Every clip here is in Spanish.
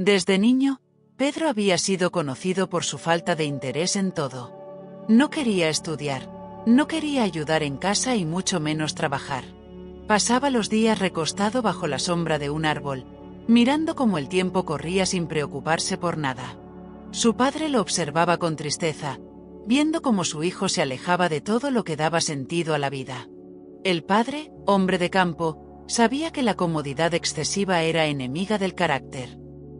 Desde niño, Pedro había sido conocido por su falta de interés en todo. No quería estudiar, no quería ayudar en casa y mucho menos trabajar. Pasaba los días recostado bajo la sombra de un árbol, mirando cómo el tiempo corría sin preocuparse por nada. Su padre lo observaba con tristeza, viendo cómo su hijo se alejaba de todo lo que daba sentido a la vida. El padre, hombre de campo, sabía que la comodidad excesiva era enemiga del carácter.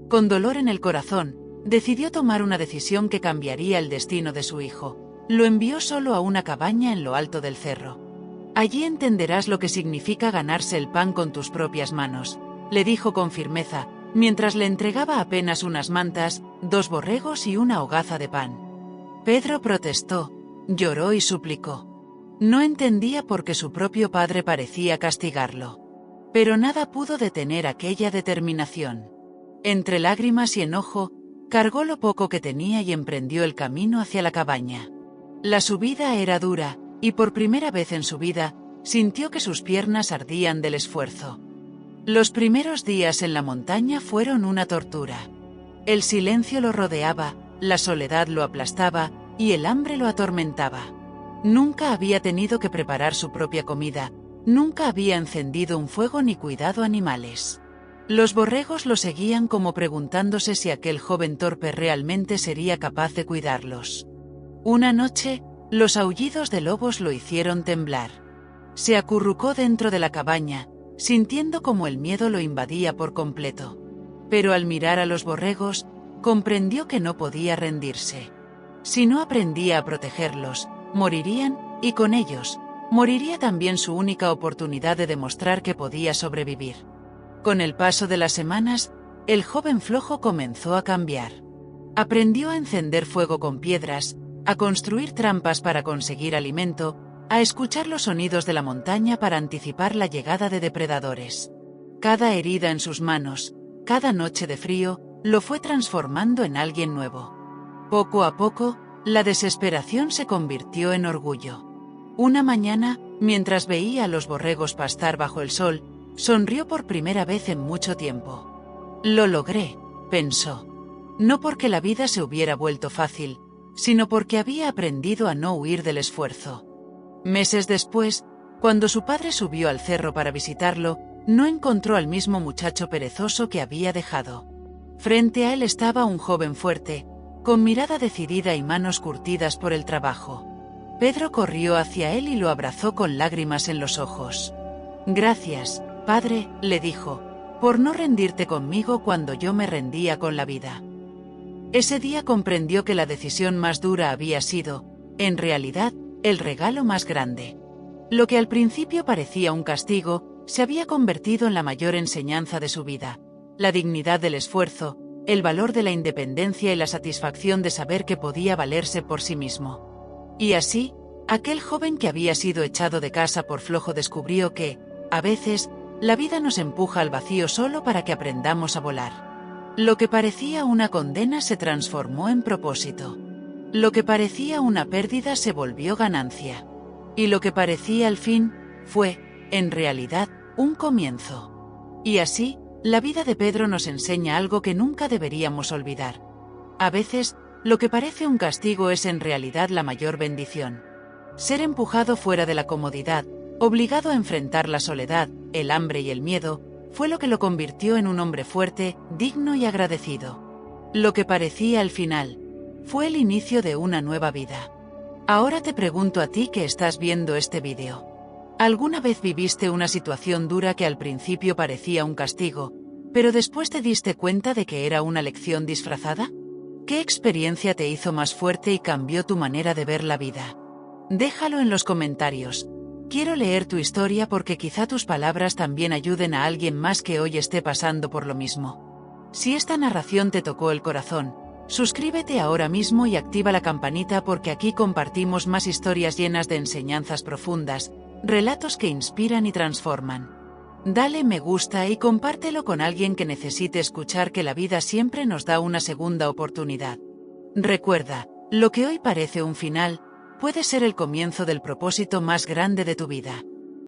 Con dolor en el corazón, decidió tomar una decisión que cambiaría el destino de su hijo. Lo envió solo a una cabaña en lo alto del cerro. Allí entenderás lo que significa ganarse el pan con tus propias manos, le dijo con firmeza, mientras le entregaba apenas unas mantas, 2 borregos y una hogaza de pan. Pedro protestó, lloró y suplicó. No entendía por qué su propio padre parecía castigarlo. Pero nada pudo detener aquella determinación. Entre lágrimas y enojo, cargó lo poco que tenía y emprendió el camino hacia la cabaña. La subida era dura, y por primera vez en su vida, sintió que sus piernas ardían del esfuerzo. Los primeros días en la montaña fueron una tortura. El silencio lo rodeaba, la soledad lo aplastaba, y el hambre lo atormentaba. Nunca había tenido que preparar su propia comida, nunca había encendido un fuego ni cuidado animales. Los borregos lo seguían como preguntándose si aquel joven torpe realmente sería capaz de cuidarlos. Una noche, los aullidos de lobos lo hicieron temblar. Se acurrucó dentro de la cabaña, sintiendo como el miedo lo invadía por completo. Pero al mirar a los borregos, comprendió que no podía rendirse. Si no aprendía a protegerlos, morirían, y con ellos, moriría también su única oportunidad de demostrar que podía sobrevivir. Con el paso de las semanas, el joven flojo comenzó a cambiar. Aprendió a encender fuego con piedras, a construir trampas para conseguir alimento, a escuchar los sonidos de la montaña para anticipar la llegada de depredadores. Cada herida en sus manos, cada noche de frío, lo fue transformando en alguien nuevo. Poco a poco, la desesperación se convirtió en orgullo. Una mañana, mientras veía a los borregos pastar bajo el sol, sonrió por primera vez en mucho tiempo. Lo logré, pensó. No porque la vida se hubiera vuelto fácil, sino porque había aprendido a no huir del esfuerzo. Meses después, cuando su padre subió al cerro para visitarlo, no encontró al mismo muchacho perezoso que había dejado. Frente a él estaba un joven fuerte, con mirada decidida y manos curtidas por el trabajo. Pedro corrió hacia él y lo abrazó con lágrimas en los ojos. «Gracias, padre», le dijo, «por no rendirte conmigo cuando yo me rendía con la vida». Ese día comprendió que la decisión más dura había sido, en realidad, el regalo más grande. Lo que al principio parecía un castigo, se había convertido en la mayor enseñanza de su vida. La dignidad del esfuerzo, el valor de la independencia y la satisfacción de saber que podía valerse por sí mismo. Y así, aquel joven que había sido echado de casa por flojo descubrió que, a veces, la vida nos empuja al vacío solo para que aprendamos a volar. Lo que parecía una condena se transformó en propósito. Lo que parecía una pérdida se volvió ganancia. Y lo que parecía el fin, fue, en realidad, un comienzo. Y así, la vida de Pedro nos enseña algo que nunca deberíamos olvidar. A veces, lo que parece un castigo es en realidad la mayor bendición. Ser empujado fuera de la comodidad, obligado a enfrentar la soledad, el hambre y el miedo, fue lo que lo convirtió en un hombre fuerte, digno y agradecido. Lo que parecía el final, fue el inicio de una nueva vida. Ahora te pregunto a ti que estás viendo este vídeo. ¿Alguna vez viviste una situación dura que al principio parecía un castigo, pero después te diste cuenta de que era una lección disfrazada? ¿Qué experiencia te hizo más fuerte y cambió tu manera de ver la vida? Déjalo en los comentarios. Quiero leer tu historia porque quizá tus palabras también ayuden a alguien más que hoy esté pasando por lo mismo. Si esta narración te tocó el corazón, suscríbete ahora mismo y activa la campanita porque aquí compartimos más historias llenas de enseñanzas profundas, relatos que inspiran y transforman. Dale me gusta y compártelo con alguien que necesite escuchar que la vida siempre nos da una segunda oportunidad. Recuerda, lo que hoy parece un final, puede ser el comienzo del propósito más grande de tu vida.